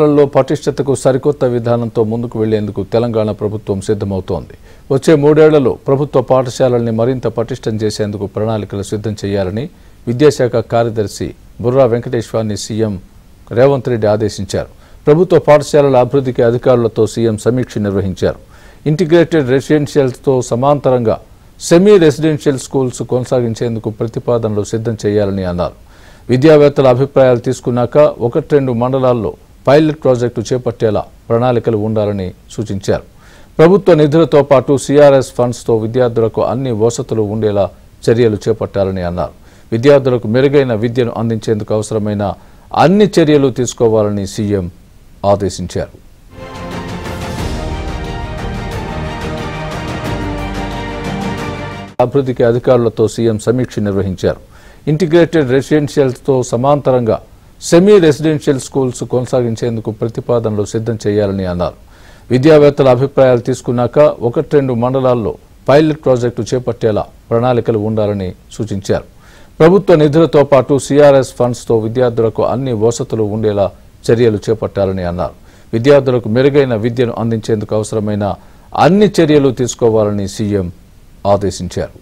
లో పటిష్టతకు సరికొత్త విధానంతో ముందుకు వెళ్లేందుకు తెలంగాణ ప్రభుత్వం సిద్ధమవుతోంది. వచ్చే 3 ఏళ్లలో ప్రభుత్వ పాఠశాలల్ని మరింత పటిష్టం చేసేందుకు ప్రణాళికలు సిద్ధం చేయాలని విద్యాశాఖ కార్యదర్శి బుర్రా వెంకటేశ్వర్ని సీఎం రేవంత్ రెడ్డి ఆదేశించారు. ప్రభుత్వ పాఠశాలల అభివృద్ధికి అధికారులతో సీఎం సమీక్ష నిర్వహించారు. ఇంటిగ్రేటెడ్ రెసిడెన్షియల్స్ తో సమాంతరంగా సెమీ రెసిడెన్షియల్ స్కూల్స్ కొనసాగించేందుకు ప్రతిపాదనలు సిద్ధం చేయాలని అన్నారు. విద్యావేత్తల అభిప్రాయాలు తీసుకున్నాక 1-2 మండలాల్లో పైలట్ ప్రాజెక్టు చేపట్టేలా ప్రణాళికలు ఉండాలని సూచించారు. ప్రభుత్వ నిధులతో పాటు సిఆర్ఎస్ ఫండ్స్తో విద్యార్థులకు అన్ని వసతులు ఉండేలా చర్యలు చేపట్టాలని అన్నారు. విద్యార్థులకు మెరుగైన విద్యను అందించేందుకు అవసరమైన అన్ని చర్యలు తీసుకోవాలని సీఎం ఆదేశించారు. అభివృద్ధికి అధికారులతో సీఎం సమీక్ష నిర్వహించారు. ఇంటిగ్రేటెడ్ రెసిడెన్షియల్స్ తో సమాంతరంగా సెమీ రెసిడెన్షియల్ స్కూల్స్ కొనసాగించేందుకు ప్రతిపాదనలు సిద్ధం చేయాలని అన్నారు. విద్యావేత్తల అభిప్రాయాలు తీసుకున్నాక 1-2 మండలాల్లో పైలట్ ప్రాజెక్టు చేపట్టేలా ప్రణాళికలు ఉండాలని సూచించారు. ప్రభుత్వ నిధులతో పాటు సిఆర్ఎస్ ఫండ్స్తో విద్యార్థులకు అన్ని వసతులు ఉండేలా చర్యలు చేపట్టాలని అన్నారు. విద్యార్థులకు మెరుగైన విద్యను అందించేందుకు అవసరమైన అన్ని చర్యలు తీసుకోవాలని సీఎం ఆదేశించారు.